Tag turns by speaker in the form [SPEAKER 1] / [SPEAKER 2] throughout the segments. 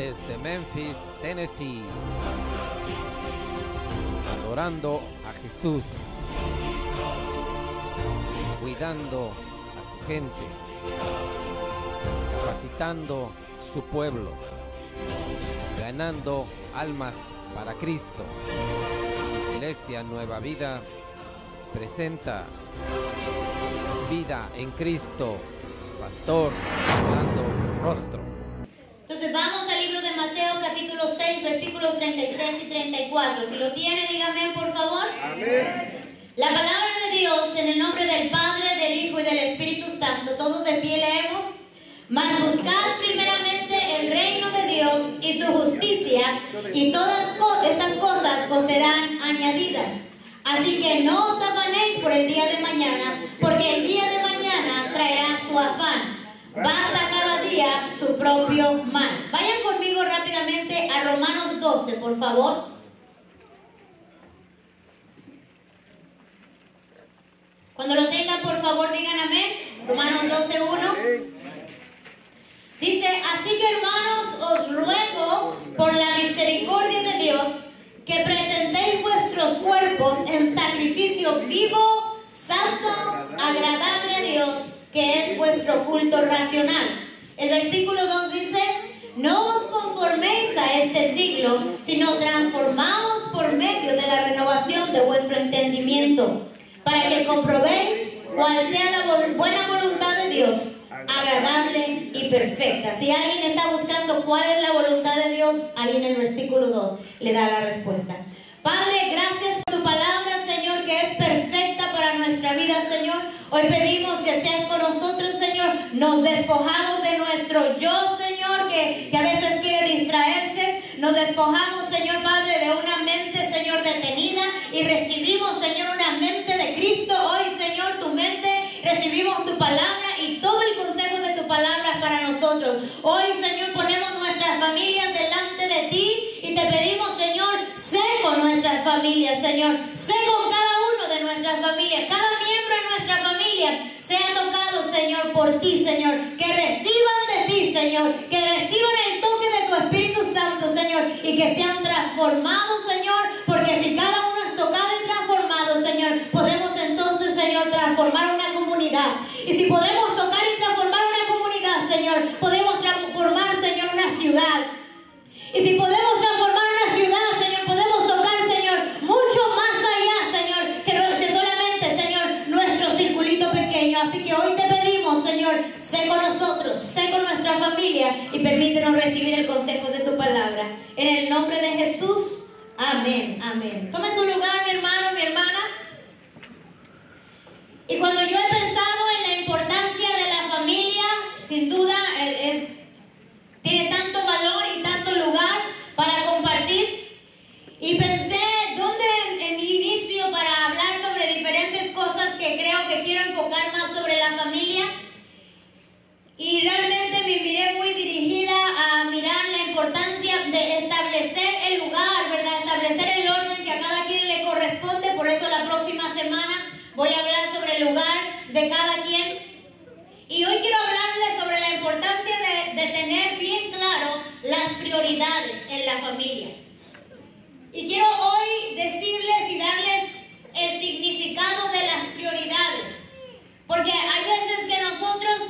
[SPEAKER 1] desde Memphis, Tennessee, adorando a Jesús, cuidando a su gente, capacitando su pueblo, ganando almas para Cristo. Iglesia Nueva Vida presenta Vida en Cristo, Pastor Orlando Rostro.
[SPEAKER 2] Entonces vamos al libro de Mateo capítulo 6 versículos 33 y 34. Si lo tiene, dígame por favor.
[SPEAKER 3] Amén.
[SPEAKER 2] La palabra de Dios en el nombre del Padre, del Hijo y del Espíritu Santo. Todos de pie leemos. Mas buscad primeramente el reino de Dios y su justicia, y todas estas cosas os serán añadidas. Así que no os afanéis por el día de mañana, porque el día de mañana traerá su afán. Basta cada día su propio mal. Vayan conmigo rápidamente a Romanos 12, por favor. Cuando lo tengan, por favor, digan amén. Romanos 12:1. Dice, así que hermanos, os ruego por la misericordia de Dios que presentéis vuestros cuerpos en sacrificio vivo, santo, agradable a Dios, que es vuestro culto racional. El versículo 2 dice, no os conforméis a este siglo, sino transformaos por medio de la renovación de vuestro entendimiento, para que comprobéis cuál sea la buena voluntad de Dios, agradable y perfecta. Si alguien está buscando cuál es la voluntad de Dios, ahí en el versículo 2 le da la respuesta. Padre, gracias por tu palabra, Señor, que es perfecta para nuestra vida, Señor. Hoy pedimos que seas con nosotros, Señor. Nos despojamos de nuestro yo, Señor, que a veces quiere distraerse. Nos despojamos, Señor Padre, de una mente, Señor, detenida, y recibimos, Señor, una mente de Cristo. Hoy, Señor, tu mente, recibimos tu palabra y todo el consejo de tu palabra para nosotros. Hoy, Señor, ponemos nuestras familias delante de ti y te pedimos, Señor, sé con nuestras familias, Señor. Sé con cada uno de nuestras familias. Cada miembro de nuestra familia sea tocado, Señor, por ti, Señor. Que reciban de ti, Señor. Que reciban el toque de tu Espíritu Santo, Señor. Y que sean transformados, Señor. Porque si cada uno es tocado y transformado, Señor, podemos entonces, Señor, transformar una comunidad. Y si podemos tocar y transformar una comunidad, Señor, podemos transformar, Señor, una ciudad. Y si podemos transformar una ciudad, Señor, podemos tocar, Señor, mucho más allá, Señor, que solamente, Señor, nuestro circulito pequeño. Así que hoy te pedimos, Señor, sé con nosotros, sé con nuestra familia y permítenos recibir el consejo de tu palabra. En el nombre de Jesús, amén, amén. Tome su lugar, mi hermano, mi hermana. Y cuando yo he pensado en la importancia de la familia, sin duda tiene tanto valor y tanto lugar para compartir. Y pensé dónde en mi inicio para hablar sobre diferentes cosas que creo que quiero enfocar más sobre la familia. Y realmente me miré muy dirigida a mirar la importancia de establecer el lugar, ¿verdad? Establecer el orden que a cada quien le corresponde. Por eso la próxima semana voy a hablar sobre el lugar de cada quien. Y hoy quiero hablarles sobre la importancia de tener bien claro las prioridades en la familia. Y quiero hoy decirles y darles el significado de las prioridades. Porque hay veces que nosotros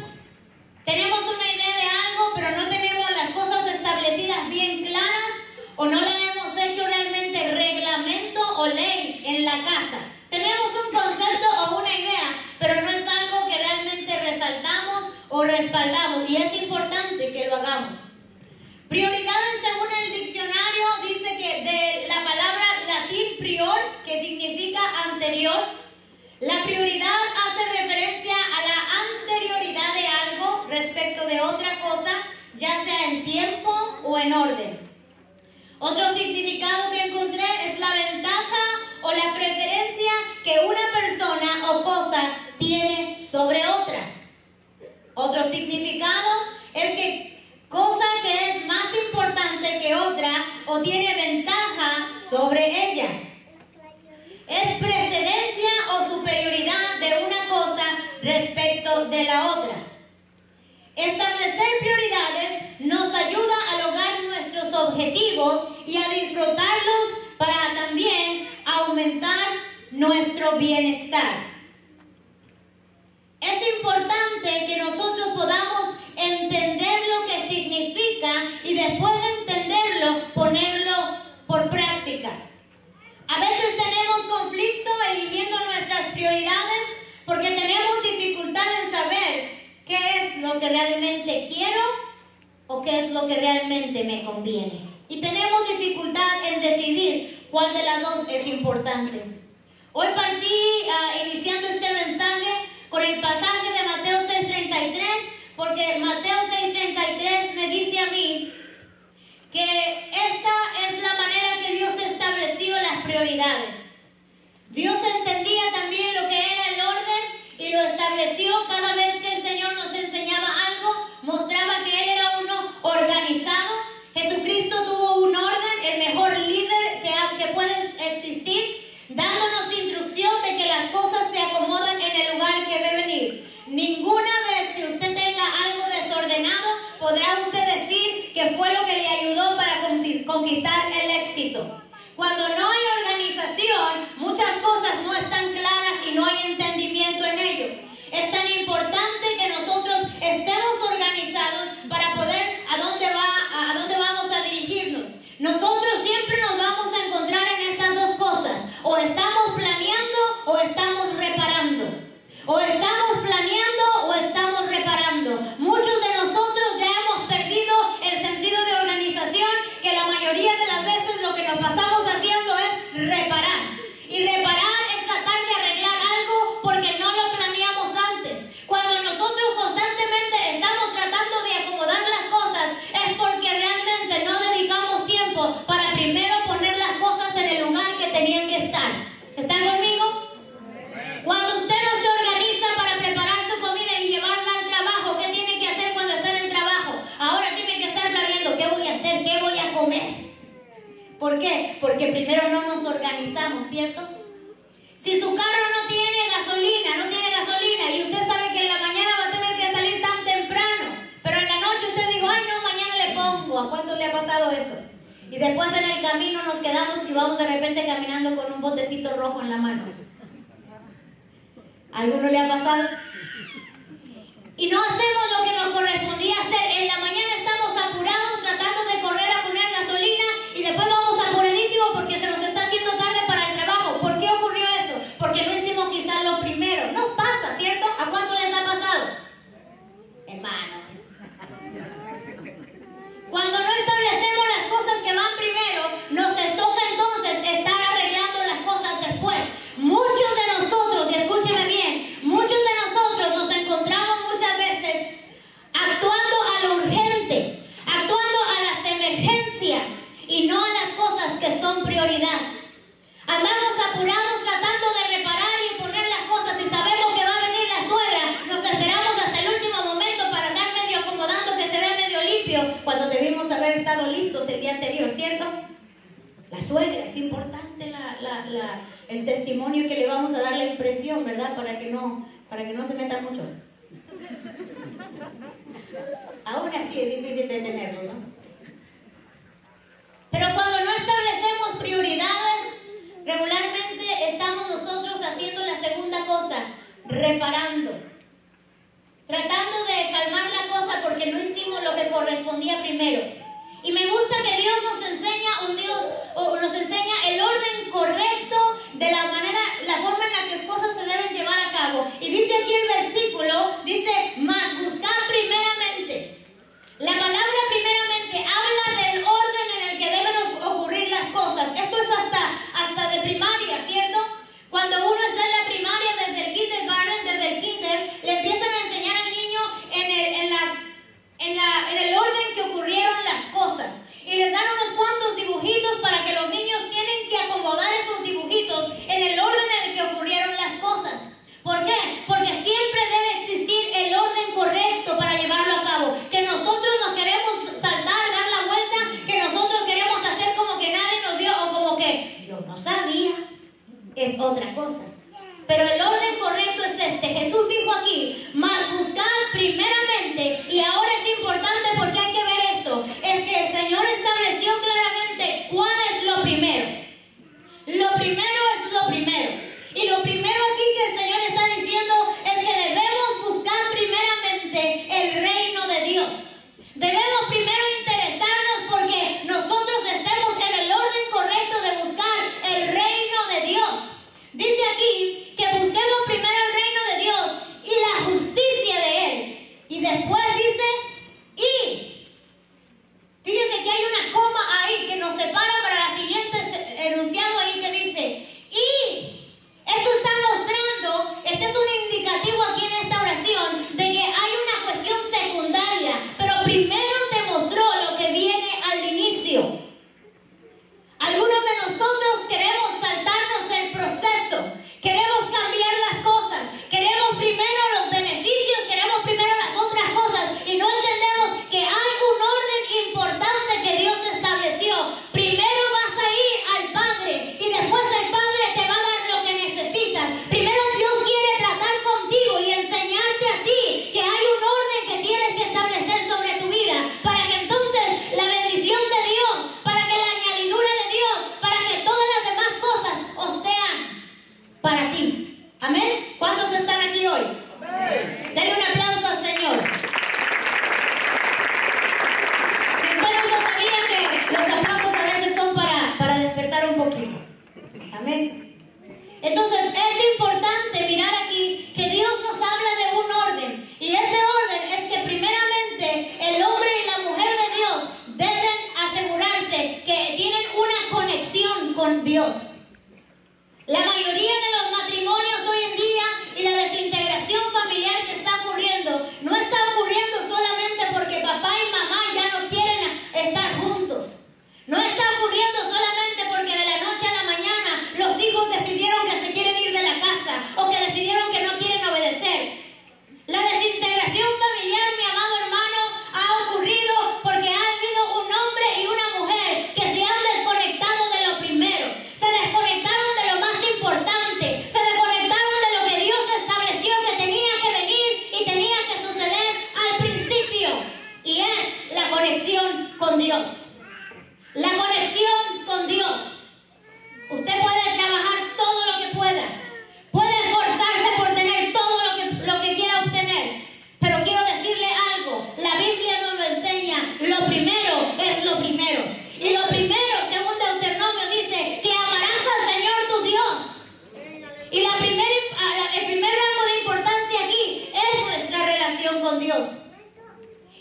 [SPEAKER 2] tenemos una idea de algo, pero no tenemos las cosas establecidas bien claras, o no le hemos hecho realmente reglamento o ley en la casa. Tenemos un concepto o una idea, pero no es algo que realmente resaltamos o respaldamos, y es importante que lo hagamos. Prioridades, según el diccionario, dice que de la palabra latín prior, que significa anterior, la prioridad hace referencia a la anterioridad de algo respecto de otra cosa, ya sea en tiempo o en orden. Otro significado que encontré es la ventaja o la preferencia que una persona o cosa tiene sobre otra. Otro significado es que cosa que es más importante que otra o tiene ventaja sobre ella. Es precedencia o superioridad de una cosa respecto de la otra. Establecer prioridades nos ayuda a lograr nuestro objetivos y a disfrutarlos para también aumentar nuestro bienestar. Es importante que nosotros podamos entender lo que significa y después de entenderlo, ponerlo por práctica. A veces tenemos conflicto eligiendo nuestras prioridades porque tenemos dificultad en saber qué es lo que realmente quiero o qué es lo que realmente me conviene. Y tenemos dificultad en decidir cuál de las dos es importante. Hoy partí iniciando este mensaje con el pasaje de Mateo 6:33, porque Mateo 6:33 me dice a mí que esta es la manera que Dios estableció las prioridades. Dios entendía también lo que era el orden y lo estableció. Cada vez que el Señor nos enseñaba algo, mostraba que Él era uno organizado. Jesucristo tuvo un orden, el mejor líder que puede existir, dándonos instrucción de que las cosas se acomodan en el lugar que deben ir. Ninguna vez que usted tenga algo desordenado, podrá usted decir que fue lo que le ayudó para conquistar el éxito. Cuando no hay organización, muchas cosas no están claras y no hay entendimiento en ello. Es tan importante que nosotros estemos organizados para poder a dónde vamos a dirigirnos. Nosotros siempre nos vamos a encontrar en estas dos cosas. O estamos planeando o estamos reparando. O estamos planeando o estamos reparando. Muchos de nosotros ya hemos perdido el sentido de organización, que la mayoría de las veces lo que nos pasamos haciendo es reparar. Y reparar es tratar de arreglar algo porque no lo planeamos antes. Cuando nosotros constantemente estamos tratando de acomodar las cosas, es porque realmente no dedicamos tiempo para primero poner las cosas en el lugar que tenían que estar. ¿Están conmigo? Cuando usted no se organiza para preparar su comida y llevarla al trabajo, ¿qué tiene que hacer cuando está en el trabajo? Ahora tiene que estar planeando qué voy a hacer, qué voy a comer. ¿Por qué? Porque primero no nos organizamos, ¿cierto? Si su carro no tiene gasolina y usted sabe que en la mañana va a tener que salir tan temprano, pero en la noche usted dijo, ay no, mañana le pongo. ¿A cuánto le ha pasado eso? Y después en el camino nos quedamos y vamos de repente caminando con un botecito rojo en la mano. ¿A alguno le ha pasado? Y no hacemos lo que nos correspondía hacer. En la mañana estamos apurados tratando de correr a poner gasolina y después vamos apuradísimos porque se nos está haciendo tarde para el trabajo. ¿Por qué ocurrió eso? Porque no hicimos quizás lo primero. No pasa, ¿cierto? ¿A cuánto les ha pasado? Hermanos. Cuando no establecemos las cosas que van primero, nos toca entonces estar arreglando las cosas después. Muchos de nosotros, y escúcheme bien, muchos de nosotros nos encontramos muchas veces actuando a lo urgente, actuando a las emergencias y no a las cosas que son prioridad. Andamos apurados tratando de reparar y poner las cosas y sabemos que va a venir la suegra. Nos esperamos hasta el último momento para estar medio acomodando, que se vea medio limpio, cuando debimos haber estado listos el día anterior, ¿cierto? La suegra, es importante el testimonio que le vamos a dar, la impresión, ¿verdad? Para que no se meta mucho. Aún así es difícil de tenerlo, ¿no? Pero cuando no establecemos prioridades, regularmente estamos nosotros haciendo la segunda cosa, reparando. Tratando de calmar la cosa porque no hicimos lo que correspondía primero. Y me gusta que Dios nos enseña el orden correcto de la forma en la que las cosas se deben llevar a cabo. Y dice aquí el versículo, dice, mas buscad primeramente. La palabra primeramente habla del orden en el que deben ocurrir las cosas. Esto es hasta de primaria, ¿cierto? Cuando uno está en la primaria, desde el kindergarten, desde el kinder, le empiezan a enseñar al niño en el orden que ocurrieron las cosas. Y les dan unos cuantos dibujitos para que los niños tienen que acomodar esos dibujitos en el orden en el que ocurrieron las cosas. ¿Por qué? Porque siempre debe existir el orden correcto para llevarlo a cabo. Que nosotros nos queremos saltar, dar la vuelta, que nosotros queremos hacer como que nadie nos vio o como que yo no sabía, es otra cosa. Pero el orden correcto es este. Jesús dijo aquí, mas buscad primeramente, y ahora es importante porque hay que ver esto, es que el Señor estableció claramente para ti. Amén. ¿Cuántos están aquí hoy? Denle un aplauso al Señor. Si usted no se sabía que los aplausos a veces son para despertar un poquito. Amén. Entonces es importante mirar aquí que Dios nos habla de un orden. Y ese orden es que primeramente el hombre y la mujer de Dios deben asegurarse que tienen una conexión con Dios. La mayoría de los matrimonios hoy en día y la desintegración familiar que está ocurriendo no está ocurriendo solamente porque papá y mamá ya no quieren estar juntos. No está ocurriendo solamente porque de la noche a la mañana los hijos decidieron que se quieren ir de la casa o que decidieron que no quieren obedecer. La desintegración familiar, mi amado hermano, ha ocurrido porque ha habido un hombre y una mujer que se han desconectado de lo primero. Se desconectaron de lo más importante. Se desconectaron de lo que Dios estableció que tenía que venir y tenía que suceder al principio. Y es la conexión con Dios. La conexión con Dios. Usted puede trabajar todo lo que pueda. Puede esforzarse por tener todo lo que quiera obtener. Pero quiero decirle algo. La Biblia nos lo enseña. Lo primero es lo primero. Y lo primero, según Deuteronomio, dice que amarás al Señor tu Dios. Y el primer rango de importancia aquí es nuestra relación con Dios.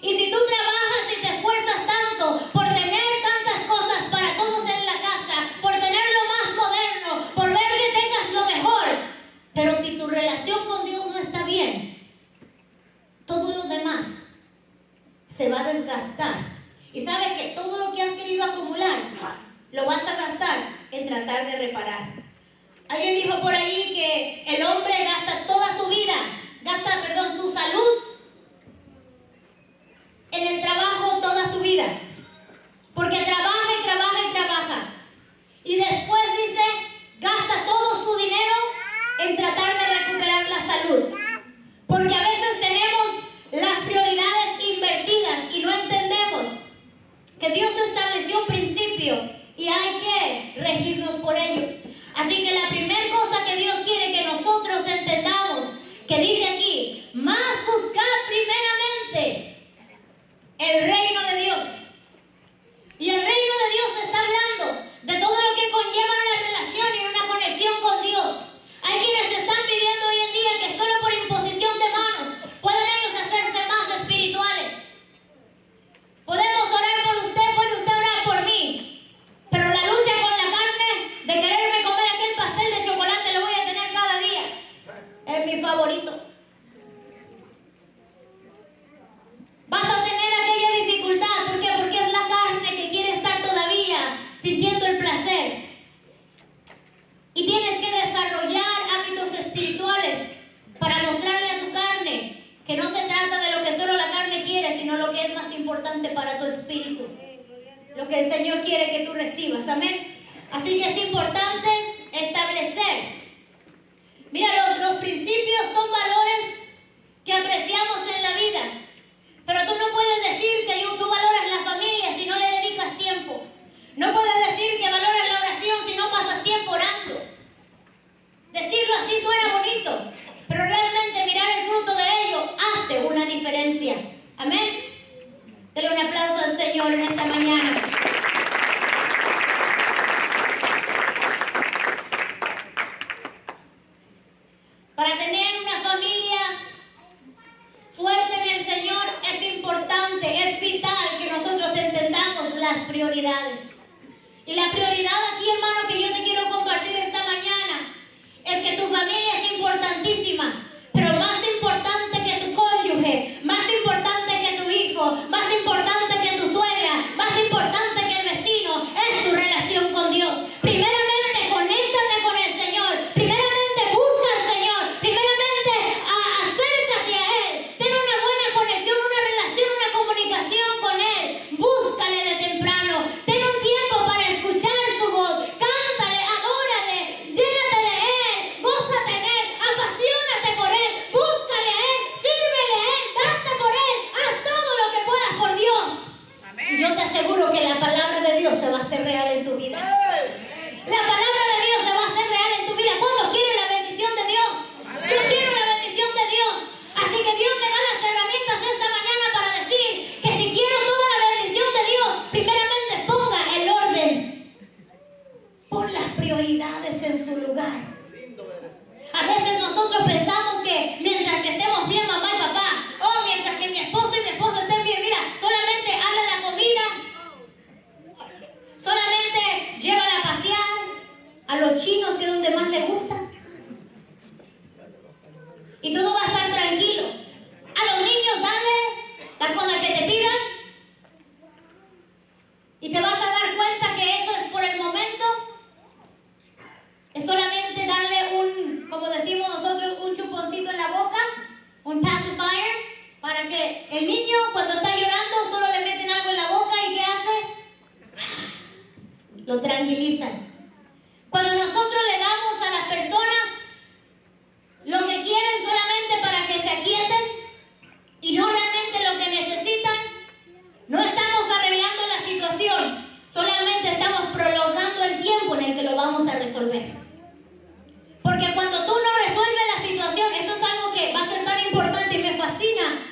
[SPEAKER 2] Y si tú trabajas y te esfuerzas tanto por tener tantas cosas para todos en la casa, por tener lo más moderno, por ver que tengas lo mejor, pero si tu relación con Dios no está bien, todo lo demás se va a desgastar. Y sabes que todo lo que has querido acumular lo vas a gastar en tratar de reparar. Alguien dijo por ahí que el hombre gasta toda su vida, su salud en el trabajo toda su vida, porque trabaja y trabaja y trabaja, y después dice, gasta todo su dinero en tratar de recuperar la salud, porque a veces tenemos las prioridades invertidas y no entendemos que Dios estableció un principio y hay que regirnos por ello. Así que la primera cosa que Dios quiere que nosotros entendamos, que dice aquí, más buscar primeramente el reino de Dios. Y el reino de Dios está hablando de todo lo que conlleva una relación y una conexión con Dios. Hay quienes están pidiendo hoy en día que solo por imposición de manos pueden ellos hacerse más espirituales. Podemos orar por usted, puede usted orar por mí, pero la lucha con la carne de quererme comer aquel pastel de chocolate lo voy a tener cada día. Es mi favorito. Vas a tener aquella dificultad. ¿Por qué? Porque es la carne que quiere estar todavía sintiendo el placer. Y tienes que desarrollar hábitos espirituales para mostrarle a tu carne que no se trata de lo que solo la carne quiere, sino lo que es más importante para tu espíritu. Lo que el Señor quiere que tú recibas. Amén. Así que es importante establecer. Mira, los principios son valores que apreciamos en la vida. Pero tú no puedes decir que tú valoras la familia si no le dedicas tiempo. No puedes decir que valoras la oración si no pasas tiempo orando. Decirlo así suena bonito, pero realmente mirar el fruto de ello hace una diferencia. Amén. Dele un aplauso al Señor en esta mañana.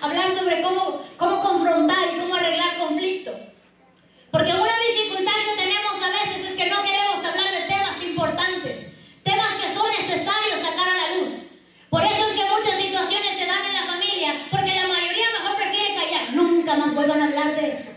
[SPEAKER 2] hablar sobre cómo confrontar y cómo arreglar conflicto. Porque una dificultad que tenemos a veces es que no queremos hablar de temas importantes, temas que son necesarios sacar a la luz. Por eso es que muchas situaciones se dan en la familia, porque la mayoría mejor prefiere callar. Nunca más vuelvan a hablar de eso.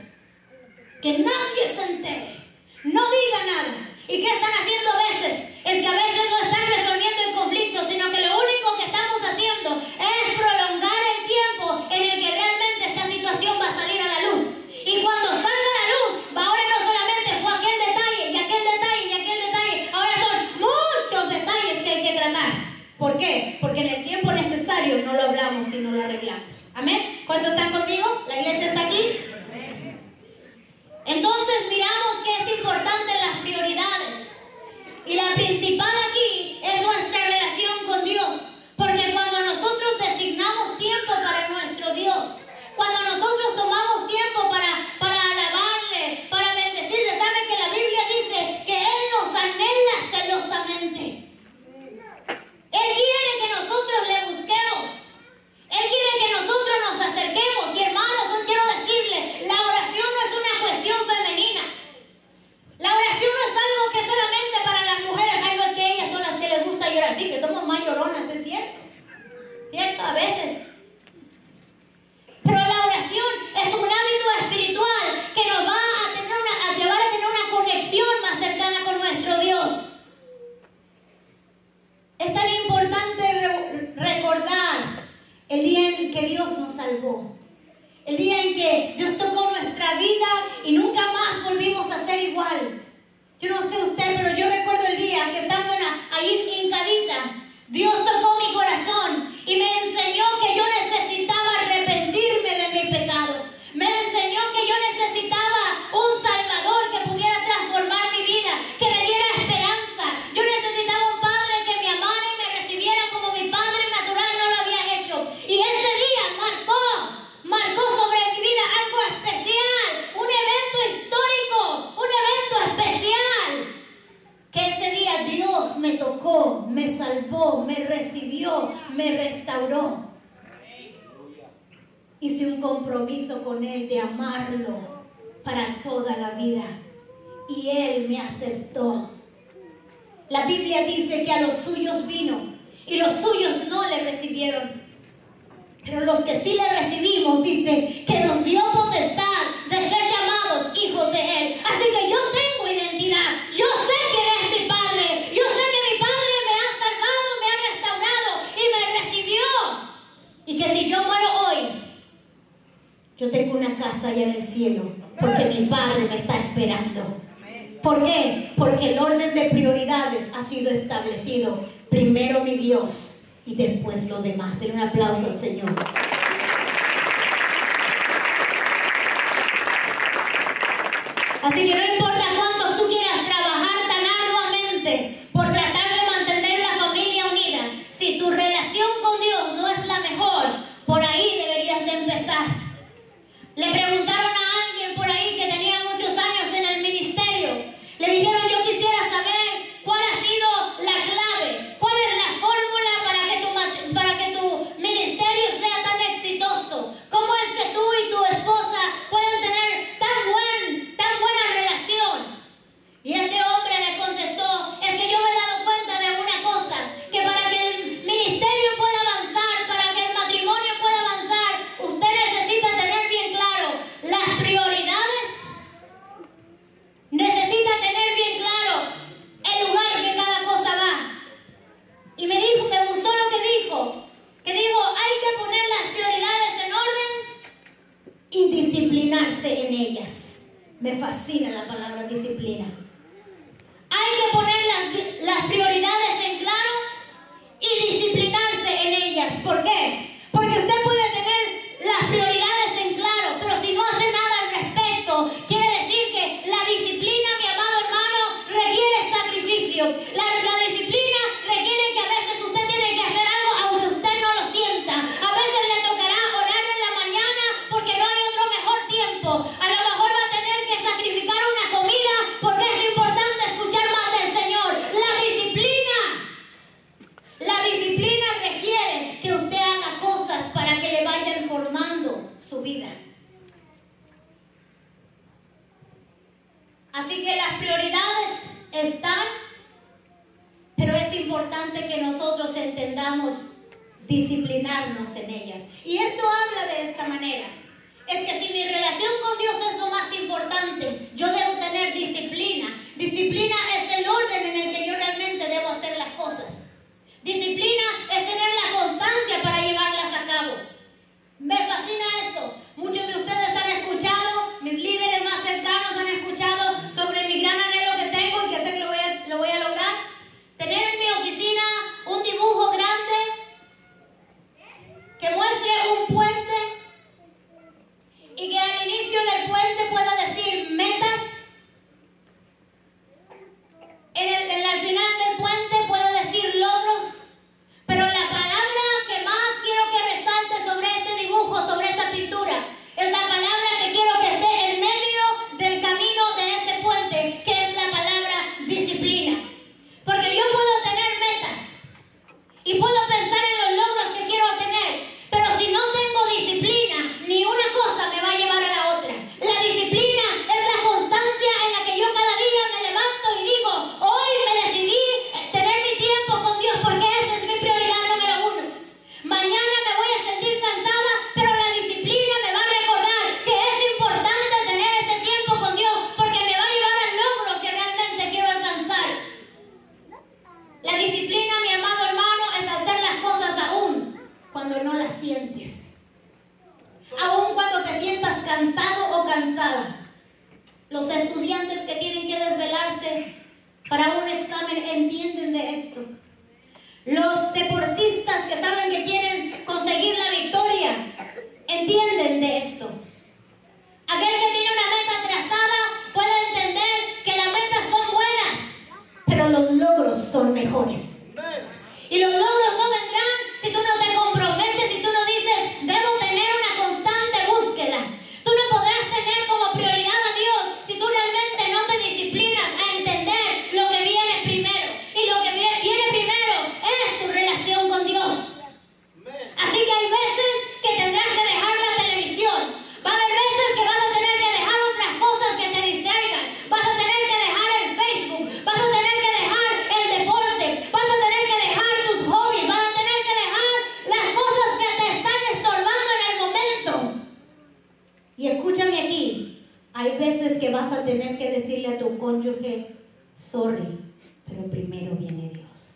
[SPEAKER 2] Que nadie se entere, no diga nada. ¿Y qué están haciendo a veces? Es que a veces no están resolviendo el conflicto, sino que lo único que estamos haciendo es prolongar el tiempo en el que realmente esta situación va a salir a la luz. Y cuando salga a la luz, ahora no solamente fue aquel detalle y aquel detalle y aquel detalle, ahora son muchos detalles que hay que tratar. ¿Por qué? Porque en el tiempo necesario no lo hablamos y no lo arreglamos. ¿Amén? ¿Cuántos están conmigo? ¿La iglesia está aquí? Entonces miramos que es importante las prioridades. Y la principal aquí es nuestra relación con Dios. Porque cuando nosotros designamos tiempo para nuestro Dios, cuando nosotros tomamos tiempo para alabarle, para bendecirle, ¿saben que la Biblia dice que Él nos anhela celosamente? Él quiere que nosotros le busquemos. Él quiere que nosotros nos acerquemos. Y hermanos, hoy quiero decirle, la oración no es una cuestión femenina. La oración no es algo que solamente para las mujeres. Ay, no, es que ellas son las que les gusta llorar. Sí, que somos más lloronas, es cierto. Cierto, a veces. Pero la oración es un hábito espiritual que nos va a llevar a tener una conexión más cercana con nuestro Dios. Es tan importante recordar el día en que Dios nos salvó. El día en que Dios tocó nuestra vida y nunca más volvimos a ser igual. Yo no sé usted, pero yo recuerdo el día que estando ahí hincadita, Dios tocó mi corazón y me enseñó que yo necesitaba arrepentirme de mi pecado. Me enseñó que yo necesitaba un Salvador que pudiera transformar mi vida, que me diera esperanza. Yo necesitaba un Padre que me amara y me recibiera como mi Padre natural no lo había hecho. Y ese día marcó sobre mi vida algo especial, un evento histórico, un evento especial. Que ese día Dios me tocó, me salvó, me recibió, me restauró. Hice un compromiso con Él de amarlo para toda la vida. Y Él me aceptó. La Biblia dice que a los suyos vino y los suyos no le recibieron. Pero los que sí le recibimos, dice que nos dio potestad de ser llamados hijos de Él. Así que yo tengo identidad. Yo sé quién es mi Padre. Yo sé que mi Padre me ha salvado, me ha restaurado y me recibió. Y que si yo muero hoy, yo tengo una casa allá en el cielo. Porque mi Padre me está esperando. ¿Por qué? Porque el orden de prioridades ha sido establecido. Primero mi Dios y después lo demás. Denle un aplauso al Señor. Así que no importa cuánto tú quieras trabajar tan arduamente por tratar de mantener la familia unida, si tu relación con Dios no es la mejor, por ahí deberías de empezar. Le preguntaron a alguien por ahí que tenía muchos años en el ministerio. Le dijeron, yo quisiera saber cuál ha sido la clave, cuál es la fórmula para que tu ministerio sea tan exitoso. ¿Cómo es que tú y tu esposa pueden tener tan buena relación? Y este hombre le contestó, es que yo me he dado cuenta de una cosa, que para que el ministerio pueda avanzar, para que el matrimonio pueda avanzar, usted necesita tener bien claro las prioridades, necesita tener bien claro el lugar que cada cosa va. Y me gustó lo que dijo, hay que poner las prioridades en orden y disciplinarse en ellas. Me fascina la palabra disciplina. Hay que poner las prioridades en claro y disciplinarse en ellas. ¿Por qué? Porque usted puede tener las prioridades en claro, pero si no hace nada al respecto, quiere decir que la disciplina, mi amado hermano, requiere sacrificio. La disciplina requiere que a veces usted tiene que hacer algo aunque usted no lo sienta. A veces le tocará orar en la mañana porque no hay otro mejor tiempo. A lo mejor va a tener que sacrificar una comida porque es aprendamos disciplinarnos en ellas. Y esto habla de esta manera. Es que si mi relación con Dios es lo más importante, yo debo tener disciplina. Disciplina es el orden en el que yo realmente debo hacer las cosas. Disciplina es tener la constancia para llevarlas a cabo. Me fascina eso. Muchos de ustedes han escuchado, mis líderes más cercanos han escuchado sobre mi gran anhelo que tengo y que sé que lo voy a lograr. Tener en mi oficina un dibujo grande que muestre un puente y que al inicio del puente pueda decir metas. Al final del puente pueda decir logros. Pero la palabra que más quiero que resalte sobre ese dibujo, sobre esa pintura, es la palabra que quiero que esté en medio del camino de ese puente, que es la palabra disciplina. Porque yo puedo tener metas y puedo pensar en los logros que quiero tener, pero si no tengo disciplina, ni una cosa me va a llevar a la otra. La disciplina es la constancia en la que yo cada día me levanto y digo, hoy me decidí tener mi tiempo con Dios porque esa es mi prioridad número uno. Mañana me voy a sentir cansada, pero la disciplina me va a recordar que es importante tener este tiempo con Dios porque me va a llevar al logro que realmente quiero alcanzar. La disciplina, mi amado hermano, es hacer las cosas aún cuando no las sientes. Aún cuando te sientas cansado o cansada. Los estudiantes que tienen que desvelarse para un examen entienden de esto. Los deportistas que saben que quieren conseguir la victoria entienden de esto. Aquel que tiene una meta trazada puede entender que las metas son buenas, pero los logros son mejores. Y los logros no vendrán si tú no te comprometes, si tú no dices, debo tener una constante búsqueda. Tú no podrás tener como prioridad a Dios si tú realmente no te disciplinas a entender lo que viene primero. Y lo que viene primero es tu relación con Dios. Así que hay veces que tendrás que dejar la televisión. Va a haber veces que vas a tener que dejar otras cosas que te distraigan. Vas a tener que dejar el Facebook. Vas a tener que dejar el deporte. Vas a tener que dejar tus hobbies. Vas a tener que dejar las cosas que te están estorbando en el momento. Y escúchame aquí. Hay veces que vas a tener que decirle a tu cónyuge, sorry, pero primero viene Dios.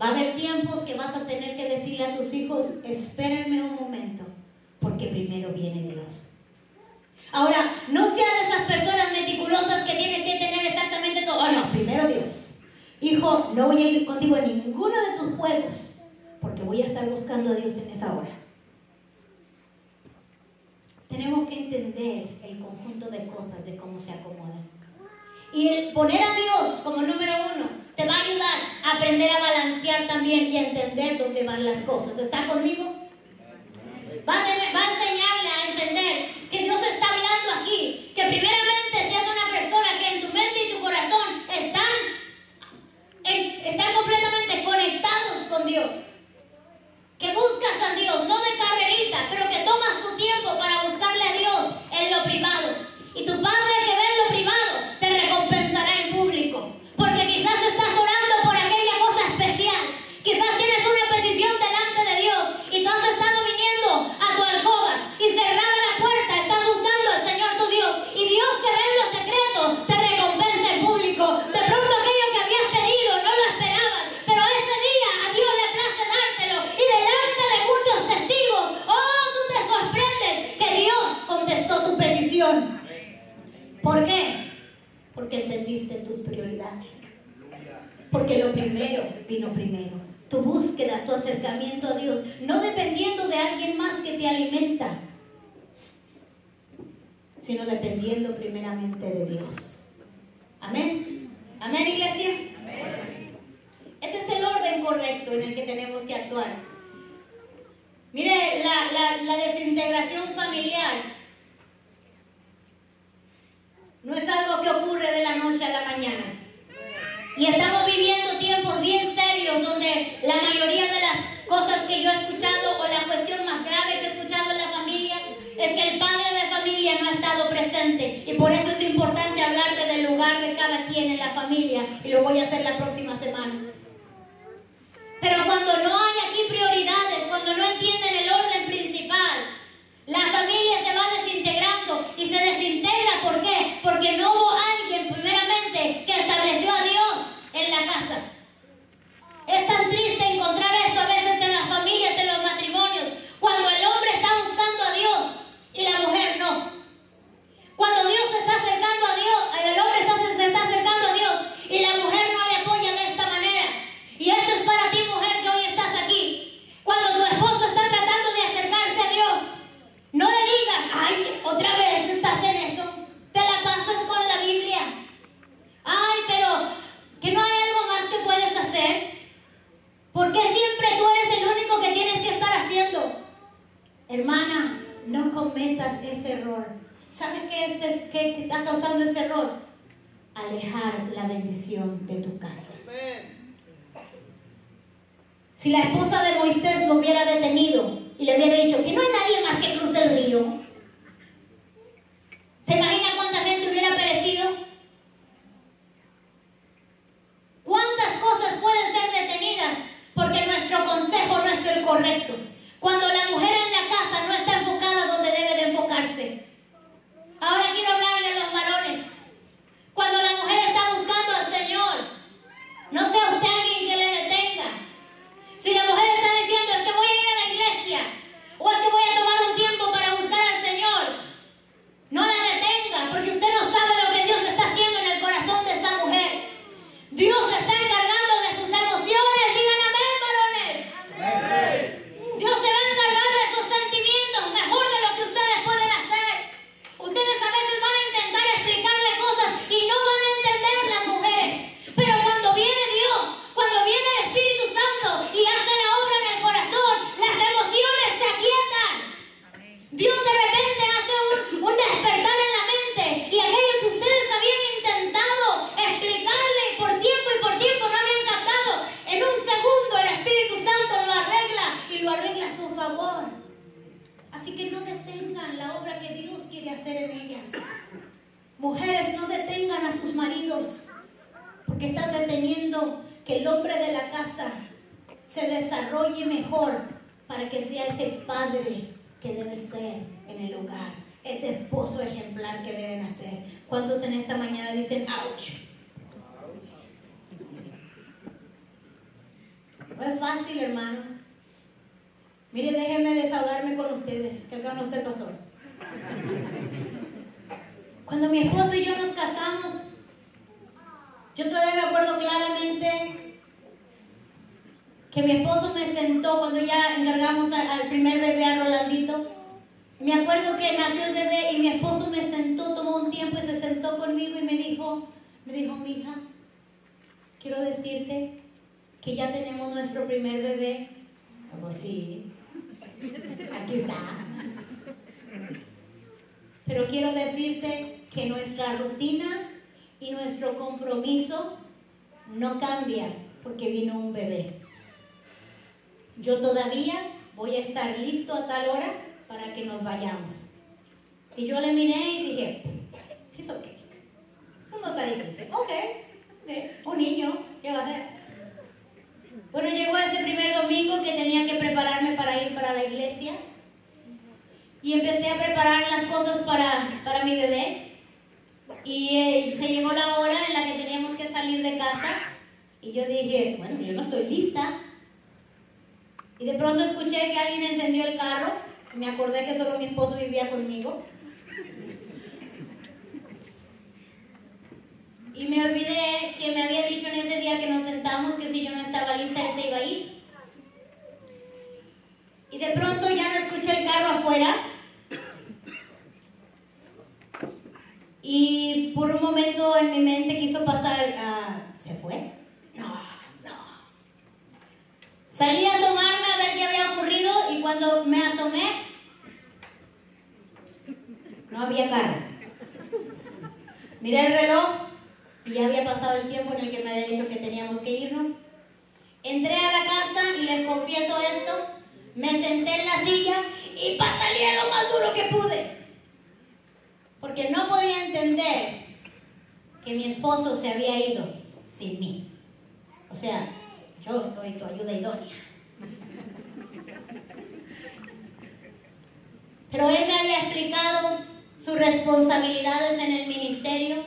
[SPEAKER 2] Va a haber tiempos que vas a tener que decirle a tus hijos, espérenme un momento, porque primero viene Dios. Ahora, no seas de esas personas meticulosas que tienen que tener exactamente todo. Oh, no, primero Dios. Hijo, no voy a ir contigo en ninguno de tus juegos, porque voy a estar buscando a Dios en esa hora. Tenemos que entender el conjunto de cosas, de cómo se acomodan. Y el poner a Dios como número uno te va a ayudar a aprender a balancear también y a entender dónde van las cosas. ¿Está conmigo? Va a enseñarle a entender que Dios está hablando aquí, que primeramente seas una persona que en tu mente y tu corazón están completamente conectados con Dios. Que buscas a Dios, no de carrerita, pero que tomas tu tiempo para buscarle a Dios en lo privado. Y tu Padre que ve en lo privado te recompensará en público. Porque quizás estás orando por aquella cosa especial. Quizás tienes una petición delante de Dios y tú has estado viniendo a tu alcoba y cerrada la puerta, estás buscando al Señor tu Dios. Y Dios que ve en lo secreto te recompensa en público. De pronto aquello que habías pedido no lo esperabas, pero ese día a Dios le place dártelo. Y delante de muchos testigos, oh, tú te sorprendes que Dios contestó tu petición. ¿Por qué? Porque entendiste tus prioridades. Porque lo primero vino primero. Tu búsqueda, tu acercamiento a Dios, no dependiendo de alguien más que te alimenta, sino dependiendo primeramente de Dios. Amén. Amén, iglesia. Amén. Ese es el orden correcto en el que tenemos que actuar. Mire, la desintegración familiar no es algo que ocurre de la noche a la mañana. Y estamos viviendo tiempos bien serios donde la mayoría de las cosas que yo he escuchado, o la cuestión más grave que he escuchado en la familia, es que el padre de familia no ha estado presente. Y por eso es importante hablarte del lugar de cada quien en la familia. Y lo voy a hacer la próxima semana. cometas ese error. ¿Sabes qué está causando ese error? Alejar la bendición de tu casa. Si la esposa de Moisés lo hubiera detenido y le hubiera dicho que no hay nadie más que cruce el río, ¿se imagina cuánta gente hubiera perecido? ¿Cuántas cosas pueden ser detenidas porque nuestro consejo no es el correcto? Cuando la mujer en la casa no está enfocada donde debe de enfocarse. Ahora quiero hablarle a los varones. Cuando la mujer está buscando al Señor, no sea usted alguien que le detenga. Si la mujer está diciendo, es que voy a ir a la iglesia, o es que voy a tomar un tiempo para buscar al Señor, no la detenga, porque usted no sabe lo que Dios está haciendo en el corazón de esa mujer. Dios está encargando de sus emociones. Digan amén, varones. Dios se va a encargar de sus sentimientos mejor de lo que ustedes pueden hacer. Ustedes a veces van a intentar explicarle cosas y no van a entender las mujeres. Pero cuando viene Dios, cuando viene el Espíritu Santo y hace la obra en el corazón, las emociones se aquietan. Dios de repente hace un despertar en la mente, y aquello que ustedes habían intentado explicarle por tiempo no habían captado, en un segundo el Espíritu Santo lo arregla y lo arregla a su favor. Así que no detengan la obra que Dios quiere hacer en ellas. Mujeres, no detengan a sus maridos, porque están deteniendo que el hombre de la casa se desarrolle mejor para que sea ese padre que debe ser en el hogar, ese esposo ejemplar que deben hacer. ¿Cuántos en esta mañana dicen ouch? No es fácil, hermanos. Mire, déjenme desahogarme con ustedes, que acá no está el pastor. Cuando mi esposo y yo nos casamos, yo todavía me acuerdo claramente que mi esposo me sentó cuando ya encargamos al primer bebé, a Rolandito. Me acuerdo que nació el bebé y mi esposo me sentó, tomó un tiempo y se sentó conmigo y me dijo, mija, quiero decirte que ya tenemos nuestro primer bebé. Pues sí, aquí está. Pero quiero decirte que nuestra rutina y nuestro compromiso no cambia porque vino un bebé. Yo todavía voy a estar listo a tal hora para que nos vayamos. Y yo le miré y dije, it's okay. Eso no está difícil. Ok, un niño, ¿qué va a hacer? Bueno, llegó ese primer domingo que tenía que prepararme para ir para la iglesia. Y empecé a preparar las cosas para mi bebé. Y se llegó la hora en la que teníamos que salir de casa. Y yo dije, bueno, yo no estoy lista. Y de pronto escuché que alguien encendió el carro. Y me acordé que solo mi esposo vivía conmigo. Y me olvidé que me había dicho en ese día que nos sentamos que si yo no estaba lista, él se iba a ir. Y de pronto ya no escuché el carro afuera. Y por un momento en mi mente quiso pasar, ¿se fue? No. Salí a asomarme a ver qué había ocurrido y cuando me asomé, no había carro. Miré el reloj y ya había pasado el tiempo en el que me había dicho que teníamos que irnos. Entré a la casa y les confieso esto, me senté en la silla y pataleé lo más duro que pude. Porque no podía entender que mi esposo se había ido sin mí. O sea, yo soy tu ayuda idónea. Pero él me había explicado sus responsabilidades en el ministerio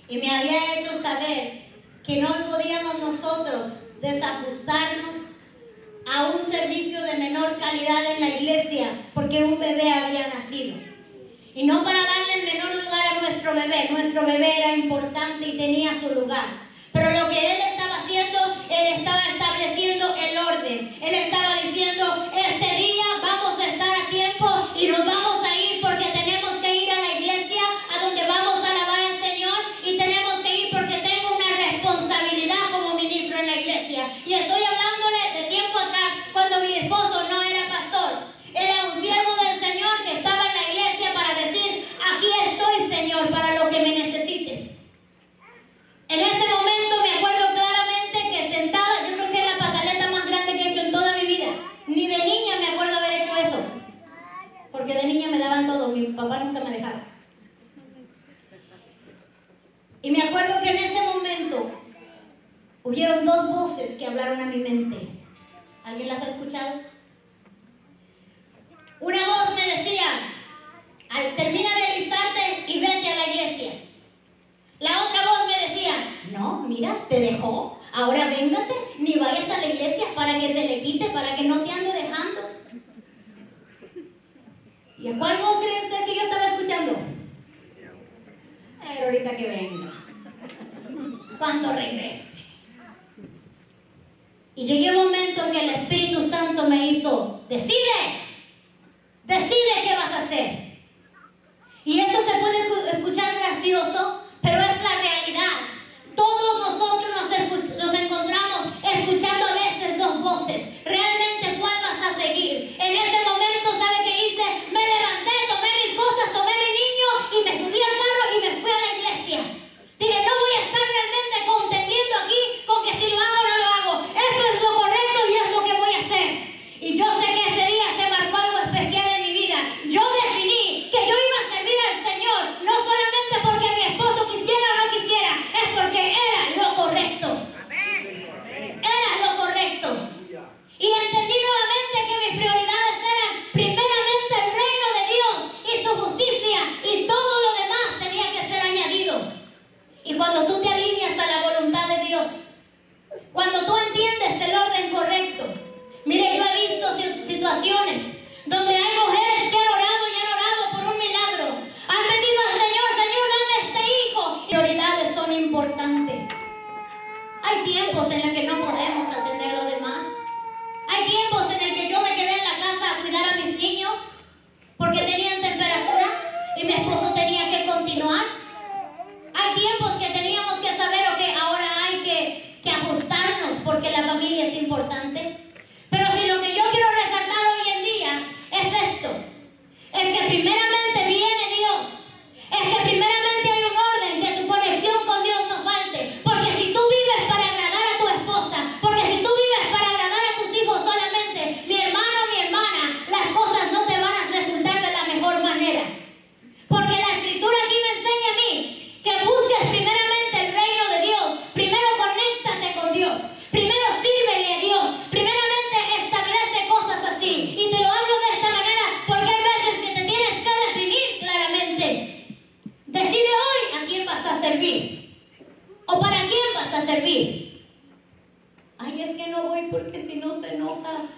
[SPEAKER 2] y me había hecho saber que no podíamos nosotros desajustarnos a un servicio de menor calidad en la iglesia porque un bebé había nacido. Y no para darle el menor lugar a nuestro bebé era importante y tenía su lugar. Pero lo que él estaba haciendo, él estaba estableciendo el orden. Él estaba diciendo, este día vamos a estar a tiempo y nos vamos a ir porque tenemos que ir a la iglesia a donde vamos a alabar al Señor y tenemos que ir porque tengo una responsabilidad como ministro en la iglesia. Y estoy hablándole de tiempo atrás cuando mi esposo no era pastor. Era un siervo del Señor que estaba en la iglesia a mi mente. ¿Alguien las ha escuchado? Una voz me decía, termina de alistarte y vete a la iglesia. La otra voz me decía, no, mira, te dejó, ahora véngate, ni vayas a la iglesia para que se le quite, para que no te ande dejando. ¿Y a cuál voz cree usted que yo estaba escuchando? A ver, ahorita que venga, cuando regrese. Y llegué a un momento en que el Espíritu Santo me hizo, decide qué vas a hacer. Y esto se puede escuchar gracioso, pero es la realidad. Todos nosotros nos encontramos escuchando a veces dos voces. Realmente, ¿cuál vas a seguir? En ese momento, ¿sabe qué hice? Me levanté, tomé mis cosas, tomé mi niño y me subí al carro y me fui a la iglesia. Dije, no voy a estar realmente contendiendo aquí con que si lo hago o no lo hago. Esto es lo correcto y es lo que voy a hacer. Y yo sé que ese día se marcó algo especial en mi vida. Yo definí que yo iba a servir al Señor, no solamente porque mi esposo quisiera o no quisiera, es porque era lo correcto. Era lo correcto. Y entendí nuevamente que mis prioridades eran primeramente el reino de Dios y su justicia, y todo lo demás tenía que ser añadido. Y cuando tú te alineas a la voluntad de Dios, cuando tú entiendes el orden correcto, mire, yo he visto situaciones donde hay mujeres que han orado y han orado por un milagro. Han pedido al Señor, Señor, dame este hijo. Y prioridades son importantes. Hay tiempos en los que no podemos atender lo demás. Hay tiempos en el que yo me quedé en la casa a cuidar a mis niños porque tenían temperatura y mi esposo tenía que continuar. Hay tiempos que teníamos que saber que ahora hay que ajustarnos porque la familia es importante. Pero si lo que yo quiero resaltar hoy en día es esto, es que primeramente viene Dios, es que primeramente hay un orden, que tu conexión con Dios no falte. Porque si tú vives para agradar a tu esposa, porque si tú vives para agradar a tus hijos solamente, mi hermano, mi hermana, las cosas no te van a resultar de la mejor manera. Porque la Escritura aquí me enseña a mí que busques primeramente el reino de Dios. Primero conéctate con Dios. Primero sírvele a Dios. Primeramente establece cosas así. Y te lo hablo de esta manera porque hay veces que te tienes que definir claramente. Decide hoy a quién vas a servir. O para quién vas a servir. Ay, es que no voy porque si no se enoja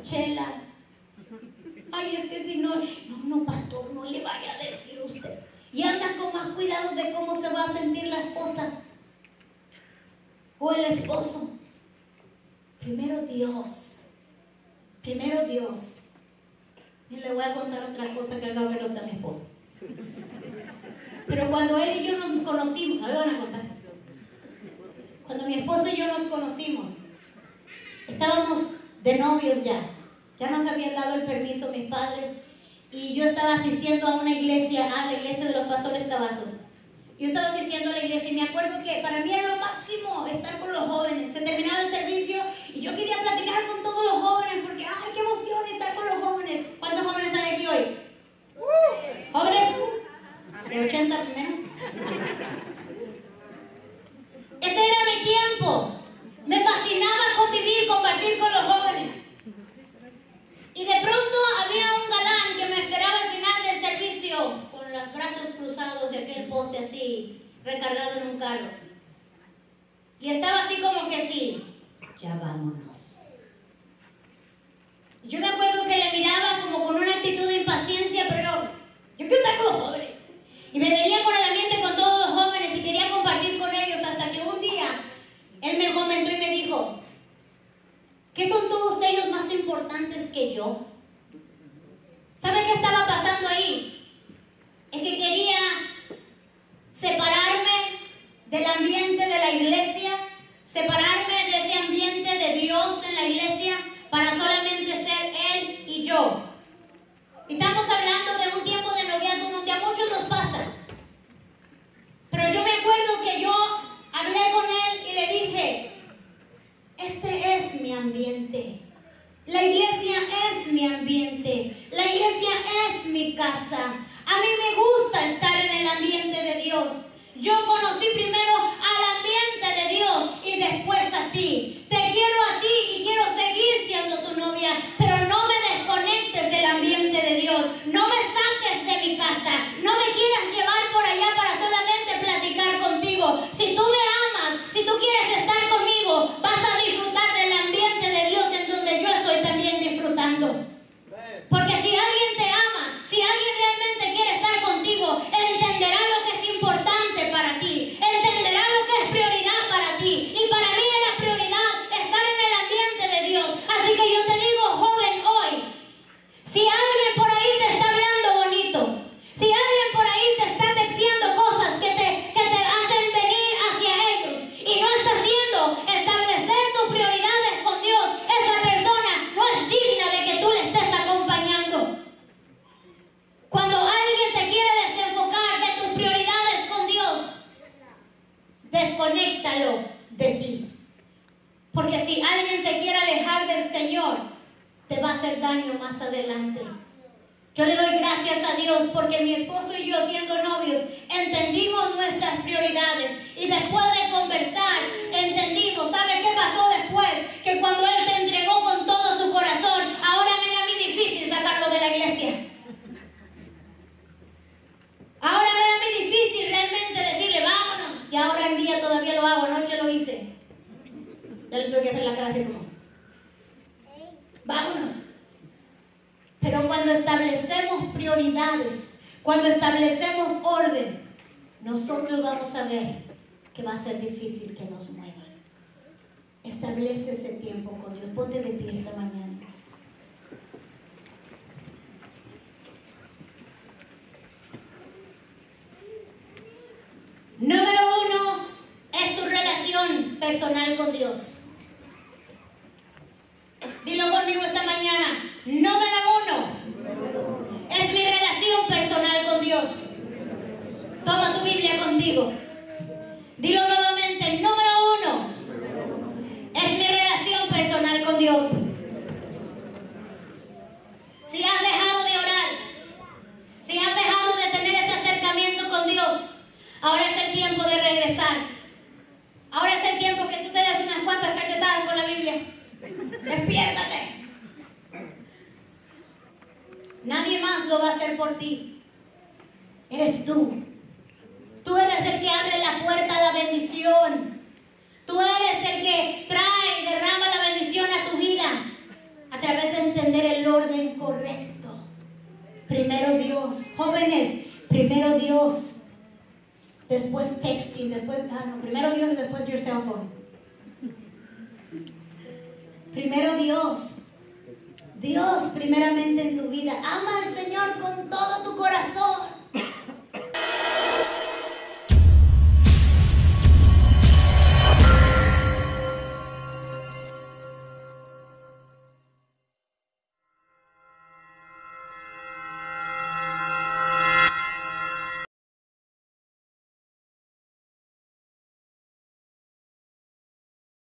[SPEAKER 2] Chela. Ay, es que si no, pastor, no le vaya a decir usted. Y anda con más cuidado de cómo se va a sentir la esposa o el esposo. Primero Dios. Primero Dios. Y le voy a contar otra cosa que al cabo que no está mi esposo. Pero cuando él y yo nos conocimos, me van a contar. Cuando mi esposo y yo nos conocimos, estábamos de novios ya. Ya nos habían dado el permiso mis padres. Y yo estaba asistiendo a una iglesia, a la iglesia de los pastores Cavazos. Yo estaba asistiendo a la iglesia y me acuerdo que para mí era lo máximo estar con los jóvenes. Se terminaba el servicio y yo quería platicar con todos los jóvenes porque ¡ay, qué emoción estar con los jóvenes! ¿Cuántos jóvenes hay aquí hoy? ¿Jóvenes? ¿De 80 menos? Ese era mi tiempo. Me fascinaba convivir, compartir con los jóvenes. Y de pronto había un galán que me esperaba al final del servicio con los brazos cruzados y aquel pose así, recargado en un carro. Y estaba así como que sí, ya vámonos. Yo me acuerdo que le miraba como con una actitud de impaciencia, pero yo quiero estar con los jóvenes. Y me venía con el ambiente con todos los jóvenes y quería compartir con ellos hasta que un día él me comentó y me dijo, ¿qué son todos ellos más importantes que yo? ¿Sabe qué estaba pasando ahí? Es que quería separarme del ambiente de la iglesia, separarme de ese ambiente de Dios en la iglesia para solamente ser él y yo. Y estamos hablando de un tiempo de noviazgo donde a muchos nos pasa. Pero yo me acuerdo que yo hablé con él y le dije, este es mi ambiente. La iglesia es mi ambiente. La iglesia es mi casa. A mí me gusta estar en el ambiente de Dios. Yo conocí primero al ambiente de Dios y después a ti. Te quiero a ti y quiero seguir siendo tu novia, pero no me desconectes del ambiente de Dios. No me saques de mi casa. No me quieras llevar por allá para solamente platicar contigo. Si tú me amas, si tú quieres estar conmigo, vas a disfrutar del ambiente de Dios en donde yo estoy también disfrutando. Porque si alguien te ama, si alguien realmente quiere estar contigo, entenderá lo que es importante para ti, entenderá lo que es prioridad para ti. Y para mí era prioridad estar en el ambiente de Dios. Así que yo te digo, joven, hoy, si alguien por ahí te está hablando bonito, si alguien por ahí te está diciendo cosas que te hacen venir hacia ellos y no está haciendo establecer tus prioridades con Dios, esa persona no es digna de que tú le estés acompañando. Cuando alguien te quiere desenfocar de tus prioridades con Dios, desconéctalo de ti. Porque si alguien te quiere alejar del Señor, te va a hacer daño más adelante. Yo le doy gracias a Dios porque mi esposo y yo, siendo novios, entendimos nuestras prioridades y después de conversar entendimos. ¿Sabe qué pasó después? Que cuando Él te entregó con todo su corazón, ahora me era muy difícil sacarlo de la iglesia. Ahora me era muy difícil realmente decirle vámonos. Y ahora en día todavía lo hago, anoche lo hice. Ya le tuve que hacer la cara así como vámonos. Pero cuando establecemos prioridades, cuando establecemos orden, nosotros vamos a ver que va a ser difícil que nos muevan. Establece ese tiempo con Dios. Ponte de pie esta mañana. Número 1 es tu relación personal con Dios. Dilo conmigo esta mañana. Número 1 es mi relación personal con Dios. Toma tu Biblia contigo. Dilo nuevamente. Número 1 es mi relación personal con Dios. Si has dejado de orar, si has dejado de tener ese acercamiento con Dios, ahora es el tiempo de regresar. Ahora es el tiempo que tú te des unas cuantas cachetadas con la Biblia. Despiértate. Nadie más lo va a hacer por ti. Eres tú. Tú eres el que abre la puerta a la bendición. Tú eres el que trae y derrama la bendición a tu vida a través de entender el orden correcto. Primero Dios. Jóvenes, primero Dios. Después texting, primero Dios y después your cell phone. Primero Dios. Dios primeramente en tu vida. Ama al Señor con todo tu corazón.